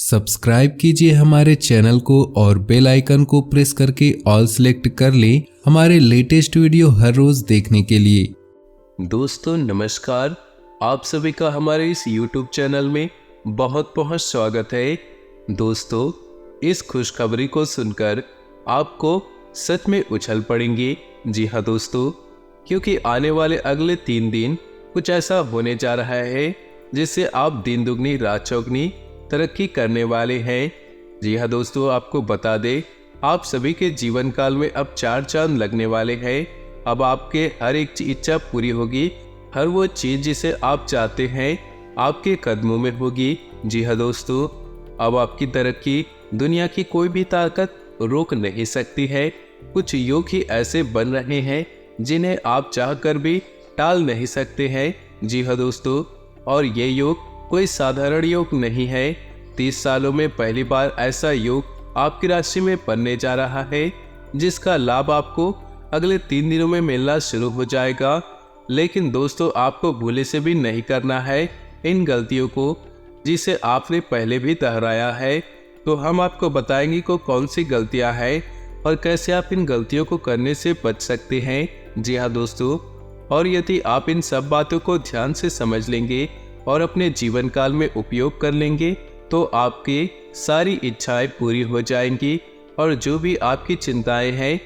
Subscribe कीजिए हमारे channel को और बेल आइकन को प्रेस करके ऑल सेलेक्ट कर लें हमारे लेटेस्ट वीडियो हर रोज देखने के लिए। दोस्तों नमस्कार, आप सभी का हमारे इस YouTube चैनल में बहुत बहुत स्वागत है। दोस्तों, इस खुशखबरी को सुनकर आपको सच में उछल पड़ेंगे। जी हाँ दोस्तों, क्योंकि आने वाले अगले 3 दिन कुछ ऐसा होने जा रहा है जिससे आप दिन दुगनी रात चौगनी तरक्की करने वाले हैं। जी हाँ दोस्तों, आपको बता दें, आप सभी के जीवन काल में अब 4 चांद लगने वाले हैं। अब आपके हर एक इच्छा पूरी होगी। हर वो चीज जिसे आप चाहते हैं आपके कदमों में होगी। जी हाँ दोस्तों, अब आपकी तरक्की दुनिया की कोई भी ताकत रोक नहीं सकती है। कुछ योग ही ऐसे बन रहे हैं जिन्हें आप चाहकर भी टाल नहीं सकते हैं। जी हाँ दोस्तों, और ये योग कोई साधारण योग नहीं है। 30 सालों में पहली बार ऐसा योग आपकी राशि में बनने जा रहा है जिसका लाभ आपको अगले 3 दिनों में मिलना शुरू हो जाएगा। लेकिन दोस्तों, आपको भूले से भी नहीं करना है इन गलतियों को जिसे आपने पहले भी दोहराया है। तो हम आपको बताएंगे को कौन सी गलतियां हैं और कैसे आप इन गलतियों को करने से बच सकते हैं। जी हाँ दोस्तों, और यदि आप इन सब बातों को ध्यान से समझ लेंगे और अपने जीवन काल में उपयोग कर लेंगे तो आपकी सारी इच्छाएं पूरी हो जाएंगी और जो भी आपकी चिंताएं हैं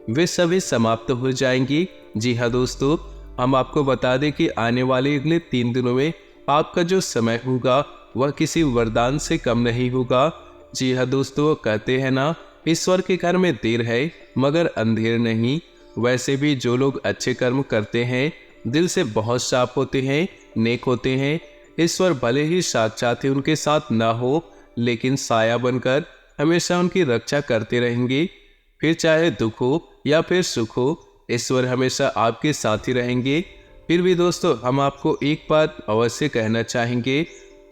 वे सभी समाप्त हो जाएंगी। जी हाँ दोस्तों, हम आपको बता दें कि आने वाले अगले 3 दिनों में आपका जो समय होगा वह किसी वरदान से कम नहीं होगा। जी हाँ दोस्तों, कहते हैं ना, ईश्वर के घर में देर है मगर अंधेर नहीं। वैसे भी जो लोग अच्छे कर्म करते हैं दिल से बहुत साफ होते हैं, नेक होते हैं। ईश्वर भले ही साक्षात ही उनके साथ ना हो लेकिन साया बनकर हमेशा उनकी रक्षा करते रहेंगे। फिर चाहे दुख हो या फिर सुख हो, ईश्वर हमेशा आपके साथ ही रहेंगे। फिर भी दोस्तों, हम आपको एक बात अवश्य कहना चाहेंगे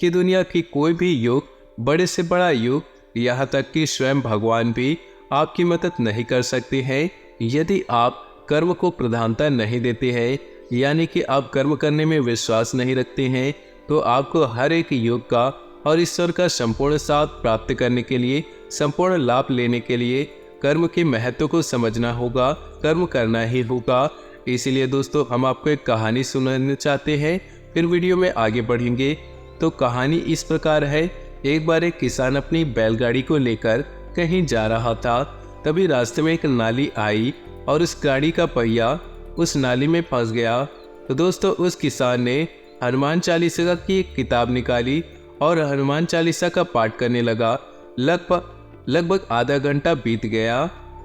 कि दुनिया की कोई भी योग, बड़े से बड़ा योग, यहाँ तक कि स्वयं भगवान भी आपकी मदद नहीं कर सकते हैं यदि आप कर्म को प्रधानता नहीं देते हैं, यानी कि आप कर्म करने में विश्वास नहीं रखते हैं। तो आपको हर एक योग का और ईश्वर का संपूर्ण साथ प्राप्त करने के लिए, संपूर्ण लाभ लेने के लिए कर्म के महत्व को समझना होगा, कर्म करना ही होगा। इसीलिए दोस्तों, हम आपको एक कहानी सुनाना चाहते हैं, फिर वीडियो में आगे बढ़ेंगे। तो कहानी इस प्रकार है। एक बार एक किसान अपनी बैलगाड़ी को लेकर कहीं जा रहा था। तभी रास्ते में एक नाली आई और उस गाड़ी का पहिया उस नाली में फंस गया। तो दोस्तों, उस किसान ने हनुमान चालीसा की एक किताब निकाली और हनुमान चालीसा का पाठ करने लगा। लगभग आधा घंटा बीत गया।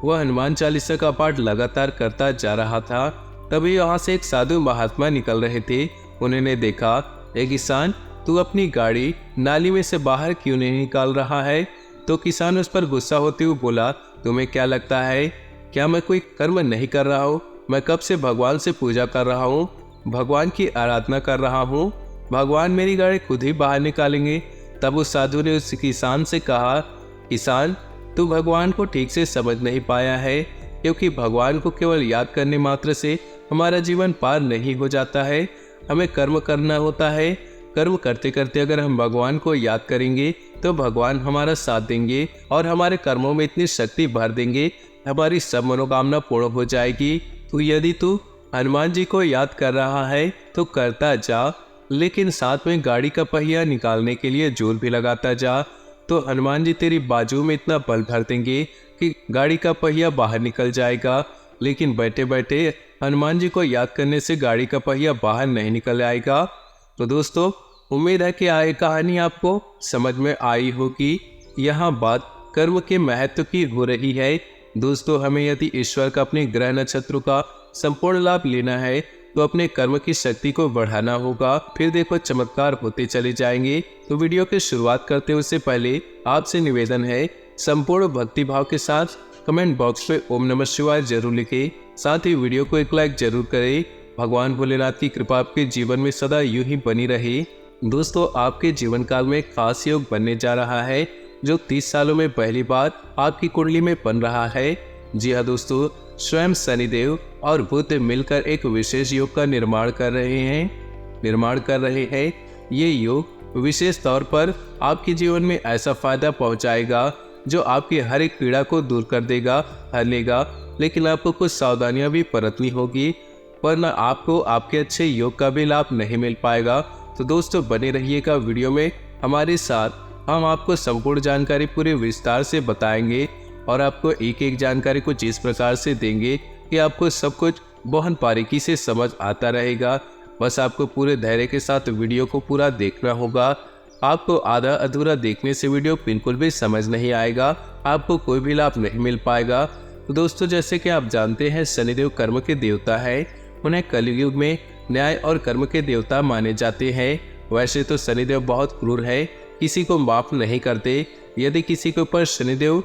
वह हनुमान चालीसा का पाठ लगातार करता जा रहा था। तभी वहां से एक साधु महात्मा निकल रहे थे। उन्होंने देखा, ए किसान, तू अपनी गाड़ी नाली में से बाहर क्यों नहीं निकाल रहा है? तो किसान उस पर गुस्सा होते हुए बोला, तुम्हें क्या लगता है, क्या मैं कोई कर्म नहीं कर रहा हूँ? मैं कब से भगवान से पूजा कर रहा हूँ, भगवान की आराधना कर रहा हूँ। भगवान मेरी गाड़ी खुद ही बाहर निकालेंगे। तब उस साधु ने उस किसान से कहा, किसान, तू भगवान को ठीक से समझ नहीं पाया है, क्योंकि भगवान को केवल याद करने मात्र से हमारा जीवन पार नहीं हो जाता है। हमें कर्म करना होता है। कर्म करते करते अगर हम भगवान को याद करेंगे तो भगवान हमारा साथ देंगे और हमारे कर्मों में इतनी शक्ति भर देंगे, हमारी सब मनोकामना पूर्ण हो जाएगी। तो यदि तू हनुमान जी को याद कर रहा है तो करता जा, लेकिन साथ में गाड़ी का पहिया निकालने के लिए जोर भी लगाता जा। तो हनुमान जी तेरी बाजू में इतना बल भर देंगे कि गाड़ी का पहिया बाहर निकल जाएगा। लेकिन बैठे बैठे हनुमान जी को याद करने से गाड़ी का पहिया बाहर नहीं निकल आएगा। तो दोस्तों, उम्मीद है कि ये कहानी आपको समझ में आई होगी। यहाँ बात कर्म के महत्व की हो रही है। दोस्तों, हमें यदि ईश्वर का अपने ग्रह नक्षत्रों का संपूर्ण लाभ लेना है तो अपने कर्म की शक्ति को बढ़ाना होगा। फिर देखो, चमत्कार होते चले जाएंगे। तो वीडियो की शुरुआत करते उससे पहले आपसे निवेदन है, संपूर्ण भक्ति भाव के साथ कमेंट बॉक्स में ओम नमः शिवाय जरूर लिखें। साथ ही वीडियो को एक लाइक जरूर करें। भगवान भोलेनाथ की कृपा आपके जीवन में सदा यूं ही बनी रहे। दोस्तों, आपके जीवन काल में खास योग बनने जा रहा है जो 30 सालों में पहली बार आपकी कुंडली में बन रहा है। जी हाँ दोस्तों, स्वयं शनिदेव और बुध मिलकर एक विशेष योग का निर्माण कर रहे हैं। ये योग विशेष तौर पर आपके जीवन में ऐसा फायदा पहुंचाएगा जो आपकी हर एक पीड़ा को दूर कर देगा, हर लेगा। लेकिन आपको कुछ सावधानियां भी बरतनी होगी, वरना आपको आपके अच्छे योग का भी लाभ नहीं मिल पाएगा। तो दोस्तों बने रहिएगा वीडियो में हमारे साथ, हम आपको संपूर्ण जानकारी पूरे विस्तार से बताएंगे और आपको एक एक जानकारी कुछ इस प्रकार से देंगे कि आपको सब कुछ बहुत बारीकी से समझ आता रहेगा। बस आपको पूरे धैर्य के साथ वीडियो को पूरा देखना होगा। आपको आधा अधूरा देखने से वीडियो बिल्कुल भी समझ नहीं आएगा, आपको कोई भी लाभ नहीं मिल पाएगा। तो दोस्तों जैसे कि आप जानते हैं, शनिदेव कर्म के देवता है, उन्हें कलयुग में न्याय और कर्म के देवता माने जाते हैं। वैसे तो शनिदेव बहुत क्रूर है, किसी को माफ नहीं करते। यदि किसी के ऊपर शनिदेव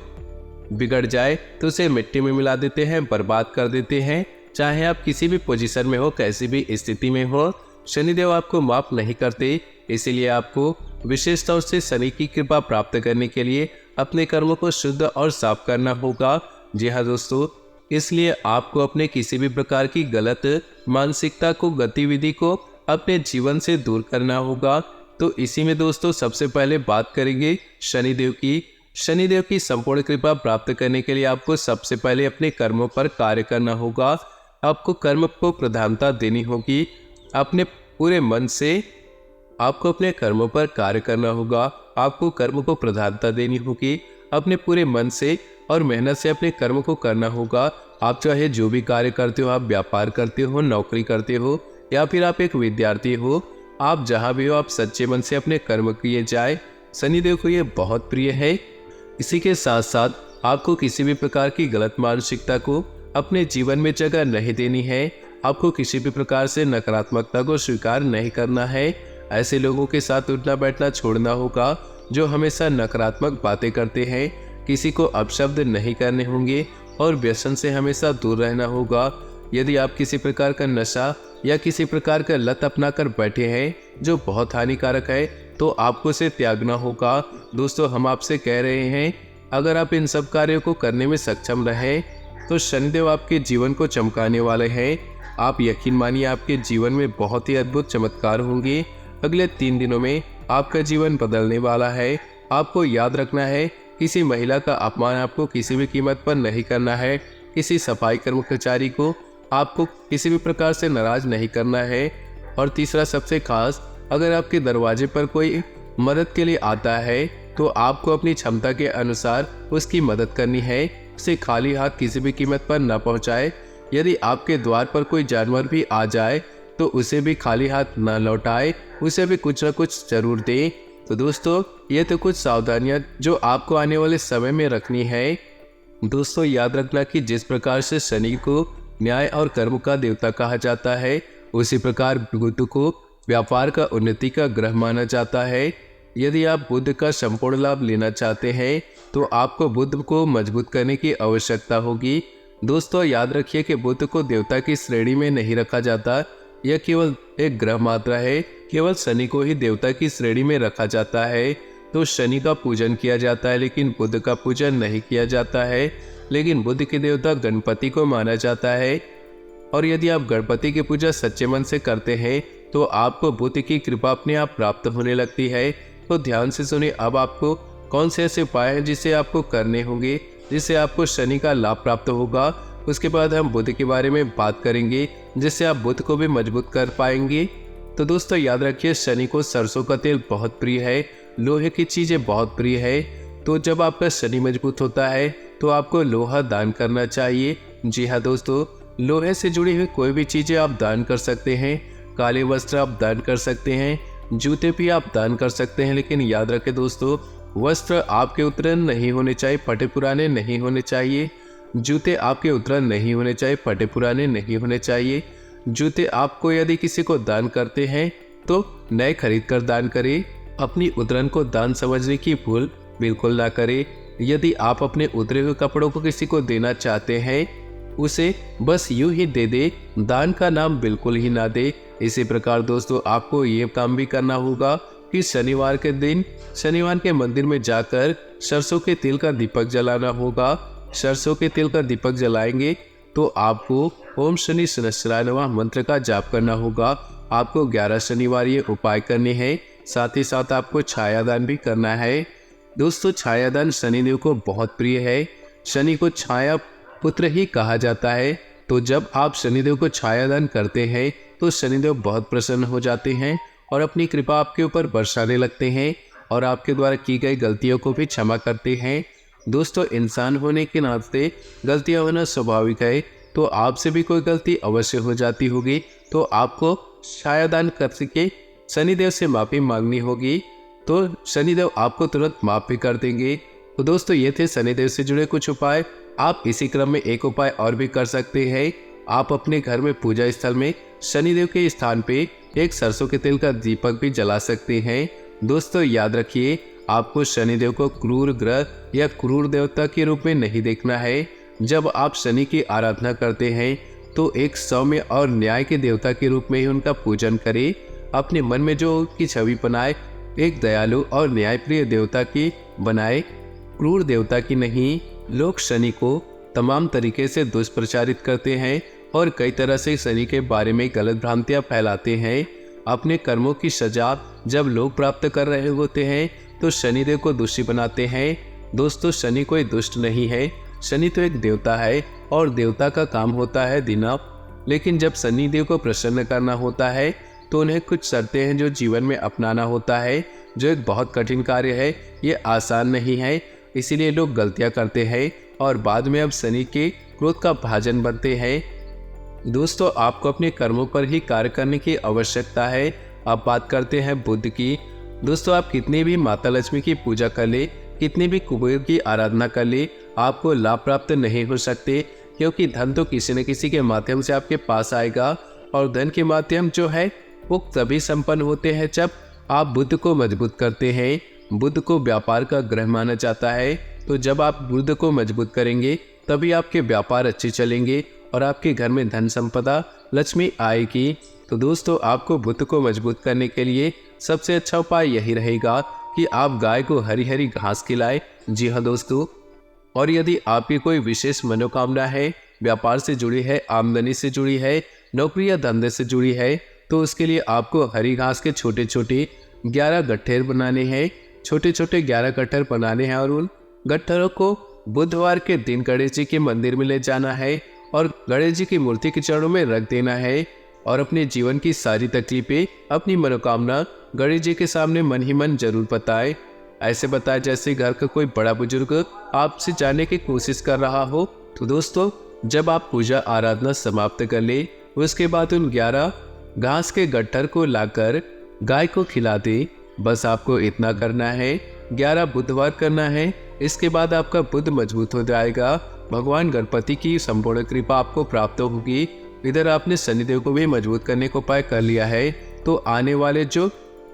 बिगड़ जाए तो उसे मिट्टी में मिला देते हैं, बर्बाद कर देते हैं। चाहे आप किसी भी पोजीशन में हो, कैसी भी स्थिति में हो, शनिदेव आपको माफ नहीं करते। इसीलिए आपको विशेष तौर से शनि की कृपा प्राप्त करने के लिए अपने कर्मों को शुद्ध और साफ करना होगा। जी हाँ दोस्तों, इसलिए आपको अपने किसी भी प्रकार की गलत मानसिकता को, गतिविधि को अपने जीवन से दूर करना होगा। तो इसी में दोस्तों सबसे पहले बात करेंगे शनिदेव की। शनिदेव की संपूर्ण कृपा प्राप्त करने के लिए आपको सबसे पहले अपने कर्मों पर कार्य करना होगा। आपको कर्म को प्रधानता देनी होगी। अपने पूरे मन से आपको अपने कर्मों पर कार्य करना होगा। आपको कर्म को प्रधानता देनी होगी। अपने पूरे मन से और मेहनत से अपने कर्म को करना होगा। आप चाहे जो भी कार्य करते हो, आप व्यापार करते हो, नौकरी करते हो, या फिर आप एक विद्यार्थी हो, आप जहाँ भी हो, आप सच्चे मन से अपने कर्म किए जाए। शनिदेव को ये बहुत प्रिय है। इसी के साथ साथ आपको किसी भी प्रकार की गलत मानसिकता को अपने जीवन में जगह नहीं देनी है। आपको किसी भी प्रकार से नकारात्मकता को स्वीकार नहीं करना है। ऐसे लोगों के साथ उठना बैठना छोड़ना होगा जो हमेशा नकारात्मक बातें करते हैं। किसी को अपशब्द नहीं करने होंगे और व्यसन से हमेशा दूर रहना होगा। यदि आप किसी प्रकार का नशा या किसी प्रकार का लत अपना कर बैठे हैं जो बहुत हानिकारक है, तो आपको उसे त्यागना होगा। दोस्तों हम आपसे कह रहे हैं, अगर आप इन सब कार्यों को करने में सक्षम रहें तो शनिदेव आपके जीवन को चमकाने वाले हैं। आप यकीन मानिए, आपके जीवन में बहुत ही अद्भुत चमत्कार होंगे। अगले 3 दिनों में आपका जीवन बदलने वाला है। आपको याद रखना है, किसी महिला का अपमान आपको किसी भी कीमत पर नहीं करना है। किसी सफाई कर्मचारी को आपको किसी भी प्रकार से नाराज नहीं करना है। और तीसरा सबसे खास, अगर आपके दरवाजे पर कोई मदद के लिए आता है तो आपको अपनी क्षमता के अनुसार उसकी मदद करनी है। उसे खाली हाथ किसी भी कीमत पर न पहुंचाए। यदि आपके द्वार पर कोई जानवर भी आ जाए तो उसे भी खाली हाथ न लौटाए, उसे भी कुछ न कुछ जरूर दे। तो दोस्तों ये तो कुछ सावधानियां जो आपको आने वाले समय में रखनी है। दोस्तों याद रखना कि जिस प्रकार से शनि को न्याय और कर्म का देवता कहा जाता है, उसी प्रकार बुध को व्यापार का उन्नति का ग्रह माना जाता है। यदि आप बुध का संपूर्ण लाभ लेना चाहते हैं तो आपको बुध को मजबूत करने की आवश्यकता होगी। दोस्तों याद रखिए कि बुध को देवता की श्रेणी में नहीं रखा जाता, यह केवल एक ग्रह मात्र है। केवल शनि को ही देवता की श्रेणी में रखा जाता है। तो शनि का पूजन किया जाता है लेकिन बुध का पूजन नहीं किया जाता है। लेकिन बुध के देवता गणपति को माना जाता है। और यदि आप गणपति की पूजा सच्चे मन से करते हैं तो आपको बुध की कृपा अपने आप प्राप्त होने लगती है। तो ध्यान से सुनिए, अब आपको कौन से ऐसे उपाय हैं जिसे आपको करने होंगे, जिससे आपको शनि का लाभ प्राप्त होगा। उसके बाद हम बुध के बारे में बात करेंगे, जिससे आप बुध को भी मजबूत कर पाएंगे। तो दोस्तों याद रखिए, शनि को सरसों का तेल बहुत प्रिय है, लोहे की चीज़ें बहुत प्रिय है। तो जब आपका शनि मजबूत होता है तो आपको लोहा दान करना चाहिए। जी हाँ दोस्तों, लोहे से जुड़ी हुई कोई भी चीज़ें आप दान कर सकते हैं। काले वस्त्र आप दान कर सकते हैं, जूते भी आप दान कर सकते हैं। लेकिन याद रखें दोस्तों, वस्त्र आपके उत्तरन नहीं होने चाहिए, फटे पुराने नहीं होने चाहिए। जूते आपके उत्तरन नहीं होने चाहिए, फटे पुराने नहीं होने चाहिए। जूते आपको यदि किसी को दान करते हैं तो नए खरीद कर दान करें। अपनी उतरन को दान समझने की भूल बिल्कुल ना करें। यदि आप अपने उतरे हुए कपड़ों को किसी को देना चाहते हैं, उसे बस यूं ही दे दे, दान का नाम बिल्कुल ही ना दे। इसी प्रकार दोस्तों आपको ये काम भी करना होगा कि शनिवार के दिन शनिवार के मंदिर में जाकर सरसों के तेल का दीपक जलाना होगा। सरसों के तेल का दीपक जलाएंगे तो आपको ओम शनि सहस्त्राय नमः मंत्र का जाप करना होगा। आपको 11 शनिवार ये उपाय करने हैं। साथ ही साथ आपको छायादान भी करना है। दोस्तों, छायादान शनिदेव को बहुत प्रिय है। शनि को छाया पुत्र ही कहा जाता है। तो जब आप शनिदेव को छायादान करते हैं तो शनिदेव बहुत प्रसन्न हो जाते हैं और अपनी कृपा आपके ऊपर बरसाने लगते हैं और आपके द्वारा की गई गलतियों को भी क्षमा करते हैं। दोस्तों, इंसान होने के नाते गलतियां होना स्वाभाविक है, तो आपसे भी कोई गलती अवश्य हो जाती होगी, तो आपको छायादान करके शनिदेव से माफ़ी मांगनी होगी, तो शनिदेव आपको तुरंत माफ़ भी कर देंगे। तो दोस्तों, ये थे शनिदेव से जुड़े कुछ उपाय। आप इसी क्रम में एक उपाय और भी कर सकते हैं। आप अपने घर में पूजा स्थल में शनिदेव के स्थान पे एक सरसों के तेल का दीपक भी जला सकते हैं। दोस्तों, याद रखिए, आपको शनिदेव को क्रूर ग्रह या क्रूर देवता के रूप में नहीं देखना है। जब आप शनि की आराधना करते हैं तो एक सौम्य और न्याय के देवता के रूप में ही उनका पूजन करें। अपने मन में जो उनकी छवि बनाए, एक दयालु और न्यायप्रिय देवता की बनाए, क्रूर देवता की नहीं। लोग शनि को तमाम तरीके से दुष्प्रचारित करते हैं और कई तरह से शनि के बारे में गलत भ्रांतियां फैलाते हैं। अपने कर्मों की सजा जब लोग प्राप्त कर रहे होते हैं तो शनिदेव को दोषी बनाते हैं। दोस्तों, शनि कोई दुष्ट नहीं है, शनि तो एक देवता है और देवता का काम होता है देना। लेकिन जब शनिदेव को प्रसन्न करना होता है तो उन्हें कुछ शर्तें हैं जो जीवन में अपनाना होता है, जो एक बहुत कठिन कार्य है। ये आसान नहीं है, इसीलिए लोग गलतियां करते हैं और बाद में अब शनि के क्रोध का भाजन बनते हैं। दोस्तों, आपको अपने कर्मों पर ही कार्य करने की आवश्यकता है। अब बात करते हैं बुध की। दोस्तों, आप कितनी भी माता लक्ष्मी की पूजा कर ले, कितनी भी कुबेर की आराधना कर ले, आपको लाभ प्राप्त नहीं हो सकते, क्योंकि धन तो किसी न किसी के माध्यम से आपके पास आएगा और धन के माध्यम जो है वो तभी संपन्न होते हैं जब आप बुध को मजबूत करते हैं। बुध को व्यापार का ग्रह माना जाता है, तो जब आप बुध को मजबूत करेंगे तभी आपके व्यापार अच्छे चलेंगे और आपके घर में धन संपदा लक्ष्मी आएगी। तो दोस्तों, आपको बुध को मजबूत करने के लिए सबसे अच्छा उपाय यही रहेगा कि आप गाय को हरी हरी घास खिलाएं। जी हाँ दोस्तों, और यदि आपकी कोई विशेष मनोकामना है, व्यापार से जुड़ी है, आमदनी से जुड़ी है, नौकरी या धंधे से जुड़ी है, तो उसके लिए आपको हरी घास के छोटे छोटे 11 गट्ठर बनाने हैं। छोटे छोटे 11 गट्ठर बनाने हैं और उन गट्ठरों को बुधवार के दिन गणेश जी के मंदिर में ले जाना है और गणेश जी की मूर्ति के चरणों में रख देना है और अपने जीवन की सारी तकलीफें, अपनी मनोकामना गणेश जी के सामने मन ही मन जरूर बताए। ऐसे बताए जैसे घर का कोई बड़ा बुजुर्ग आपसे जानने की कोशिश कर रहा हो। तो दोस्तों, जब आप पूजा आराधना समाप्त कर ले, उसके बाद उन 11 घास के गट्ठर को लाकर गाय को खिला दे। बस आपको इतना करना है, 11 बुधवार करना है। इसके बाद आपका बुध मजबूत हो जाएगा, भगवान गणपति की संपूर्ण कृपा आपको प्राप्त होगी। इधर आपने शनिदेव को भी मजबूत करने को उपाय कर लिया है, तो आने वाले जो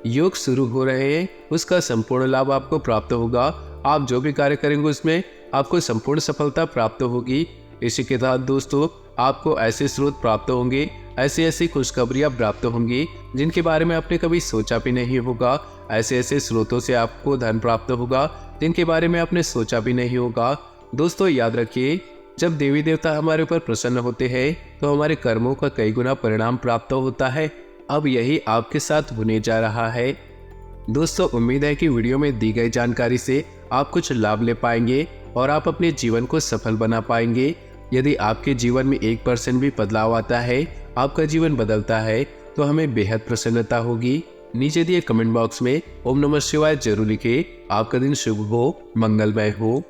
योग शुरू हो रहे हैं उसका संपूर्ण लाभ आपको प्राप्त होगा। आप जो भी कार्य करेंगे उसमें आपको संपूर्ण सफलता प्राप्त होगी। इसी के साथ दोस्तों, आपको ऐसे स्रोत प्राप्त होंगे, ऐसी खुशखबरियां प्राप्त होंगी जिनके बारे में आपने कभी सोचा भी नहीं होगा। ऐसे स्रोतों से आपको धन प्राप्त होगा जिनके बारे में आपने सोचा भी नहीं होगा। दोस्तों, याद रखिए, जब देवी देवता हमारे ऊपर प्रसन्न होते हैं तो हमारे कर्मों का कई गुना परिणाम प्राप्त होता है। अब यही आपके साथ होने जा रहा है। दोस्तों, उम्मीद है कि वीडियो में दी गई जानकारी से आप कुछ लाभ ले पाएंगे और आप अपने जीवन को सफल बना पाएंगे। यदि आपके जीवन में 1% भी बदलाव आता है, आपका जीवन बदलता है, तो हमें बेहद प्रसन्नता होगी। नीचे दिए कमेंट बॉक्स में ओम नमः शिवाय जरूर लिखें। आपका दिन शुभ हो, मंगलमय हो।